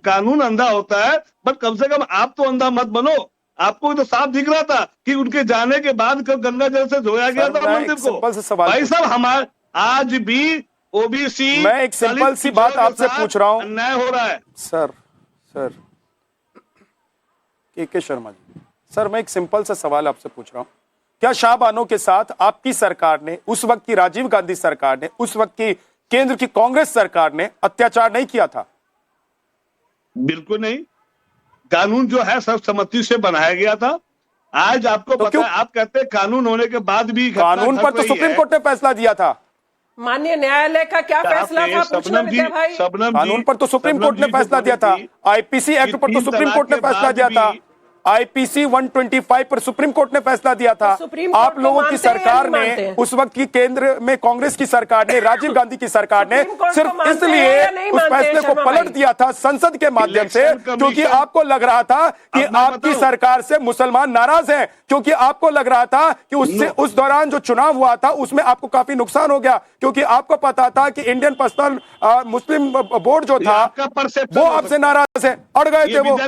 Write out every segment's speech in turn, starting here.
कानून अंधा होता है, बट कम से कम आप तो अंधा मत बनो। आपको तो साफ दिख रहा था कि उनके जाने के बाद गंगा जल से धोया गया था मंदिर को। भाई साहब, हमारे आज भी ओबीसी, मैं एक सिंपल सी बात आपसे पूछ रहा हूं, अन्याय हो रहा है। सर के शर्मा जी, सर मैं एक सिंपल सा सवाल आपसे पूछ रहा हूं, क्या शाहबानो के साथ आपकी सरकार ने, उस वक्त की राजीव गांधी सरकार ने, उस वक्त की केंद्र की कांग्रेस सरकार ने अत्याचार नहीं किया था? बिल्कुल नहीं। कानून जो है सर्वसम्मति से बनाया गया था। आज आपको तो पता है, आप कहते हैं कानून होने के बाद भी कानून पर तो सुप्रीम कोर्ट ने फैसला दिया था। माननीय न्यायालय का क्या फैसला था, पूछना विद्या भाई? कानून पर तो सुप्रीम कोर्ट ने फैसला दिया था। आईपीसी एक्ट पर तो सुप्रीम कोर्ट ने फैसला दिया था। आईपीसी 125 पर सुप्रीम कोर्ट ने फैसला दिया था। आप लोगों की सरकार ने, उस वक्त की केंद्र में कांग्रेस की सरकार ने, राजीव गांधी की सरकार ने सिर्फ इसलिए उस फैसले को पलट दिया था संसद के माध्यम से, क्योंकि आपको लग रहा था कि आपकी सरकार से मुसलमान नाराज हैं, क्योंकि आपको लग रहा था कि उससे उस दौरान जो चुनाव हुआ था उसमें आपको काफी नुकसान हो गया, क्योंकि आपको पता था कि इंडियन पर्सनल मुस्लिम बोर्ड जो था वो आपसे नाराज है, अड़ गए थे वो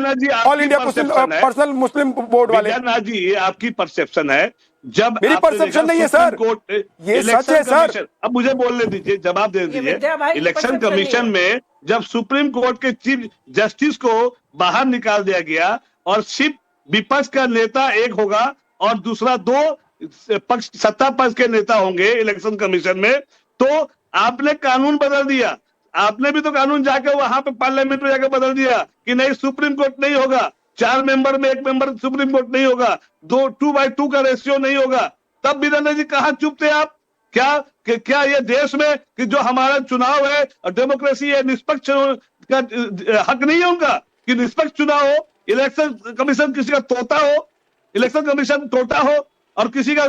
ऑल इंडिया पर्सनल मुस्लिम बोर्ड वाले। जी, ये आपकी परसेप्शन है। जब मेरी परसेप्शन नहीं है सर, ये सच है सर। अब मुझे बोलने दीजिए, जवाब दे दीजिए। इलेक्शन कमीशन में जब सुप्रीम कोर्ट के चीफ जस्टिस को बाहर निकाल दिया गया और सिर्फ विपक्ष का नेता एक होगा और दूसरा दो पक्ष, सत्ता पक्ष के नेता होंगे इलेक्शन कमीशन में, तो आपने कानून बदल दिया। आपने भी तो कानून जाके वहां पे पार्लियामेंट में जाकर बदल दिया कि नहीं, सुप्रीम कोर्ट नहीं होगा, 4 मेंबर में 1 मेंबर सुप्रीम कोर्ट नहीं होगा, 2:2 का रेशियो नहीं होगा। तब वीरेंद्र जी कहां चुप थे आप? क्या ये देश में कि जो हमारा चुनाव है और डेमोक्रेसी है, निष्पक्ष का हक नहीं है उनका कि निष्पक्ष चुनाव हो? इलेक्शन कमीशन किसी का तोता हो, इलेक्शन कमीशन तोता हो और किसी का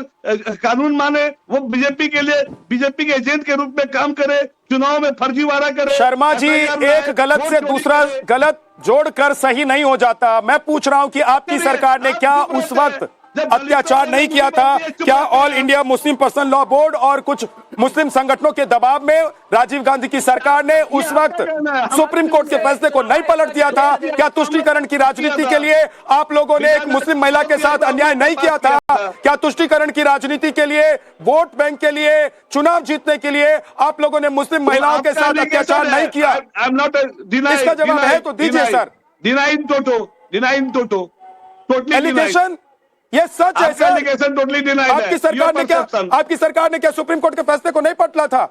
कानून माने, वो बीजेपी के लिए, बीजेपी के एजेंट के रूप में काम करे, चुनाव में फर्जीवाड़ा करे। शर्मा जी, एक गलत से दूसरा गलत जोड़कर सही नहीं हो जाता। मैं पूछ रहा हूं कि आपकी सरकार ने क्या उस वक्त अत्याचार नहीं किया था? क्या all India Muslim personal law board और कुछ मुस्लिम संगठनों के दबाव में राजीव गांधी की सरकार ने उस वक्त सुप्रीम कोर्ट के फैसले को नहीं पलट दिया था? क्या तुष्टीकरण की राजनीति के लिए आप लोगों ने एक मुस्लिम महिला के साथ अन्याय नहीं किया था? क्या तुष्टीकरण की राजनीति के लिए, वोट बैंक के लिए, चुनाव जीतने के लिए आप लोगों ने मुस्लिम महिलाओं के साथ अत्याचार नहीं किया? इसका जवाब है तो दीजिए सर। एलिगेशन ये सच है सर। आपकी सरकार ने क्या सुप्रीम कोर्ट के फैसले को नहीं पलटा था?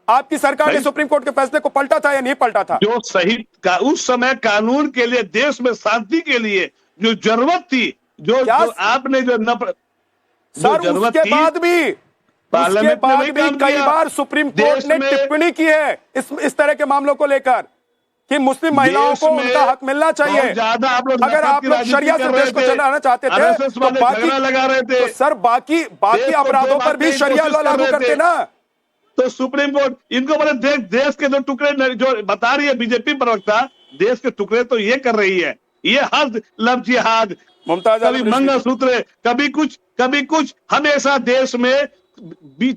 आपकी सरकार ने सुप्रीम कोर्ट के फैसले को पलटा था या नहीं पलटा था? जो सही उस समय कानून के लिए, देश में शांति के लिए जो जरूरत थी, जो आपने जो सर, उसके बाद भी कई बार सुप्रीम कोर्ट ने टिप्पणी की है इस तरह के मामलों को लेकर कि मुस्लिम महिलाओं को उनका हक मिलना चाहिए। अगर आप लोग शरिया से देश को चलाना चाहते थे तो बाकी लगा रहे थे, तो सर बाकी अपराधों पर भी शरिया लॉ लागू करते ना। तो सुप्रीम कोर्ट इनको बोले देश के 2 टुकड़े, जो बता रही है बीजेपी प्रवक्ता, देश के टुकड़े तो ये कर रही है, ये हद लव जिहाद, मुमताज, कभी मंगलसूत्र, कभी कुछ, हमेशा देश में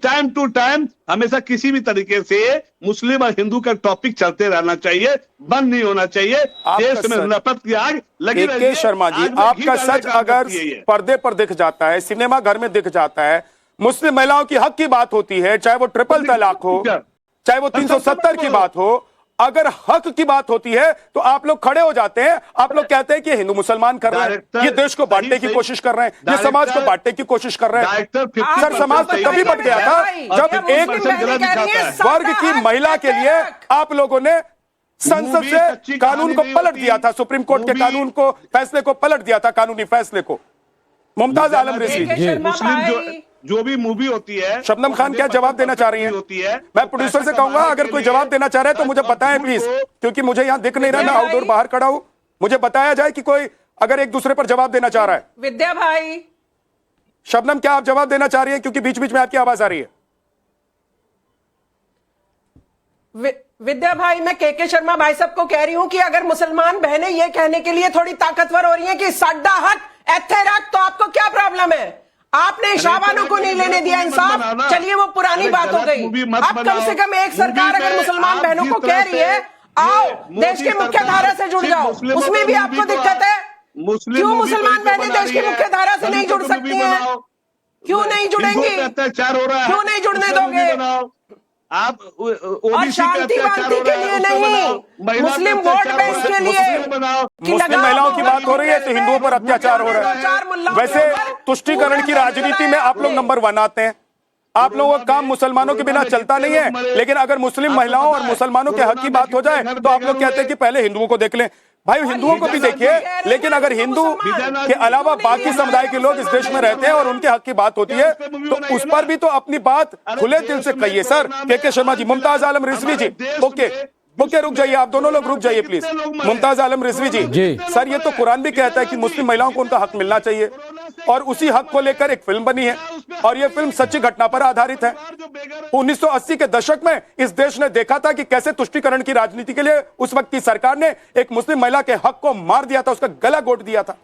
टाइम टू टाइम हमेशा किसी भी तरीके से मुस्लिम और हिंदू का टॉपिक चलते रहना चाहिए, बंद नहीं होना चाहिए। देश में नफरत की आग लगी रही है। शर्मा जी, आपका सच अगर पर्दे पर दिख जाता है, सिनेमा घर में दिख जाता है, मुस्लिम महिलाओं की हक की बात होती है, चाहे वो ट्रिपल तलाक हो, चाहे वो 370 की बात हो, अगर हक की बात होती है तो आप लोग खड़े हो जाते हैं। आप लोग कहते हैं कि हिंदू मुसलमान कर रहे हैं, ये देश को बांटने की कोशिश कर रहे हैं, ये समाज को बांटने की कोशिश कर रहे हैं। सर, समाज तो तभी बट गया था जब एक वर्ग की महिला के लिए आप लोगों ने संसद से कानून को पलट दिया था, सुप्रीम कोर्ट के कानून को, फैसले को पलट दिया था, कानूनी फैसले को। मुमताज आलम रिजवी, मुस्लिम जो भी मूवी होती है, शबनम खान क्या जवाब देना चाह रही हैं? मैं प्रोड्यूसर से कहूंगा अगर कोई जवाब देना चाह रहा है तो मुझे बताएं प्लीज, क्योंकि मुझे यहां दिख नहीं रहा, मैं आउटडोर बाहर खड़ा हूं। मुझे बताया जाए कि कोई अगर एक दूसरे पर जवाब देना चाह रहा है। विद्या भाई, शबनम क्या आप जवाब देना चाह रही हैं? क्योंकि बीच बीच में आपकी आवाज आ रही है। विद्या भाई, मैं के शर्मा भाई साहब को कह रही हूं कि अगर मुसलमान बहनें ये कहने के लिए थोड़ी ताकतवर हो रही हैं कि साडा हक एथे रख, तो आपको क्या प्रॉब्लम है? आपने शाहबानो को नहीं लेने दिया इंसाफ, चलिए वो पुरानी बात हो गई। अब कम से कम एक सरकार अगर मुसलमान बहनों को कह रही है, आओ देश की मुख्य धारा से जुड़ जाओ, उसमें भी आपको दिक्कत है। क्यों मुसलमान बहनें देश की मुख्य धारा से नहीं जुड़ सकती हैं? क्यों नहीं जुड़ेंगी? अत्याचार हो रहा है, क्यों नहीं जुड़ने दोगे? आप और शांति वांति के लिए नहीं, मुस्लिम वोट बैंक के लिए मुस्लिम महिलाओं की बात हो रही है तो हिंदुओं पर अत्याचार हो रहा है। वैसे तुष्टीकरण की राजनीति में आप लोग नंबर 1 आते हैं। आप लोगों का काम मुसलमानों के बिना चलता नहीं है, लेकिन अगर मुस्लिम महिलाओं और मुसलमानों के हक की बात हो जाए तो आप लोग कहते हैं कि पहले हिंदुओं को देख लें। भाई हिंदुओं को भी देखिए, लेकिन अगर हिंदू के अलावा बाकी समुदाय के लोग इस देश में रहते हैं और उनके हक की बात होती है तो उस पर भी तो अपनी बात खुले दिल से कहिए। Sir K Sharma ji, Mumtaz Alam Rizvi ji, okay रुक जाइए, आप दोनों लोग रुक जाइए प्लीज। मुमताज आलम रिजवी जी, सर ये तो कुरान भी कहता है कि मुस्लिम महिलाओं को उनका हक मिलना चाहिए और उसी हक को लेकर एक फिल्म बनी है और यह फिल्म सच्ची घटना पर आधारित है। 1980 के दशक में इस देश ने देखा था कि कैसे तुष्टीकरण की राजनीति के लिए उस वक्त की सरकार ने एक मुस्लिम महिला के हक को मार दिया था, उसका गला घोट दिया था।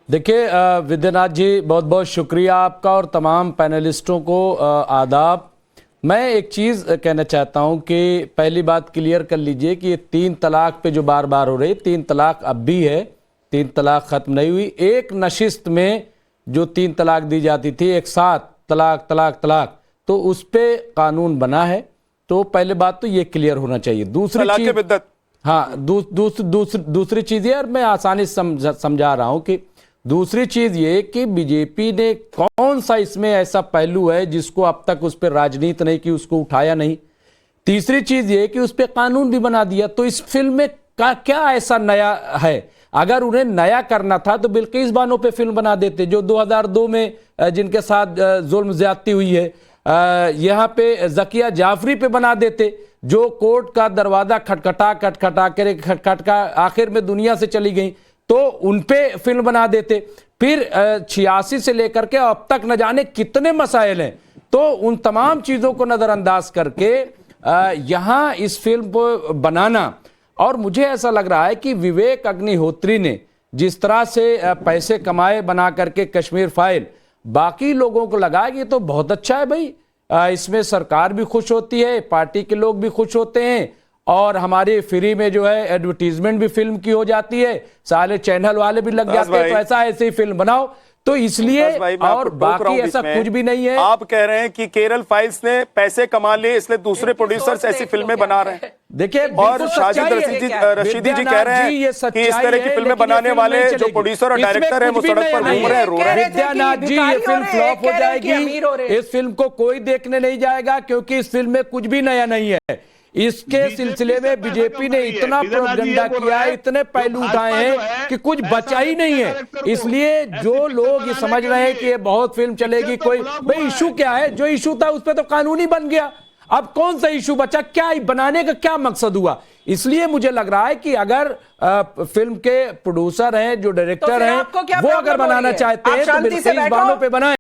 देखिए विद्यानाथ जी, बहुत बहुत शुक्रिया आपका और तमाम पैनलिस्टों को आदाब। मैं एक चीज कहना चाहता हूं कि पहली बात क्लियर कर लीजिए कि ये 3 तलाक पे जो बार बार हो रही, 3 तलाक अब भी है, 3 तलाक खत्म नहीं हुई। एक नशिस्त में जो 3 तलाक दी जाती थी, एक साथ तलाक तलाक तलाक, तो उस पे कानून बना है। तो पहले बात तो ये क्लियर होना चाहिए। दूसरी चीज, हाँ दूसरी चीज ये, और मैं आसानी से समझा रहा हूं कि दूसरी चीज ये कि बीजेपी ने कौन सा इसमें ऐसा पहलू है जिसको अब तक उस पर राजनीति नहीं की, उसको उठाया नहीं। तीसरी चीज ये कि उस पर कानून भी बना दिया। तो इस फिल्म में क्या ऐसा नया है? अगर उन्हें नया करना था तो बिल्किस बानो पे फिल्म बना देते, जो 2002 में जिनके साथ जुल्म ज्यादती हुई है। यहाँ पे जकिया जाफरी पे बना देते, जो कोर्ट का दरवाजा खटखटा आखिर में दुनिया से चली गई, तो उन पे फिल्म बना देते। फिर 86 से लेकर के अब तक न जाने कितने मसाइल हैं, तो उन तमाम चीजों को नजरअंदाज करके यहां इस फिल्म को बनाना। और मुझे ऐसा लग रहा है कि विवेक अग्निहोत्री ने जिस तरह से पैसे कमाए बना करके कश्मीर फाइल, बाकी लोगों को लगा कि ये तो बहुत अच्छा है भाई, इसमें सरकार भी खुश होती है, पार्टी के लोग भी खुश होते हैं और हमारी फ्री में जो है एडवर्टीजमेंट भी फिल्म की हो जाती है, सारे चैनल वाले भी लग जाते हैं, तो ऐसा ऐसे ही फिल्म बनाओ। तो इसलिए और बाकी ऐसा कुछ भी नहीं है। आप कह रहे हैं कि केरल फाइल्स ने पैसे कमा लिए इसलिए दूसरे प्रोड्यूसर्स ऐसी फिल्में बना रहे हैं। देखिए, और शाजिद रशीदी जी कह रहे हैं कि इस तरह की फिल्में बनाने वाले जो प्रोड्यूसर और डायरेक्टर हैं वो सड़क पर घूम रहे हैं, रो रहे हैं। विद्यानाथ जी, ये फिल्म फ्लॉप हो जाएगी, इस फिल्म को कोई देखने नहीं जाएगा क्योंकि इस फिल्म में कुछ भी नया नहीं है। इसके सिलसिले में बीजेपी ने इतना प्रोपगेंडा किया है, इतने पहलू उठाए हैं कि कुछ बचा ही नहीं है। इसलिए जो लोग ये समझ रहे हैं कि ये बहुत फिल्म चलेगी, कोई भाई इशू क्या है? जो इशू था उस पर तो कानूनी बन गया, अब कौन सा इशू बचा? क्या बनाने का क्या मकसद हुआ? इसलिए मुझे लग रहा है कि अगर फिल्म के प्रोड्यूसर हैं, जो डायरेक्टर हैं, वो अगर बनाना चाहते हैं तो बिल्कुल इस बानों पे बनाएं।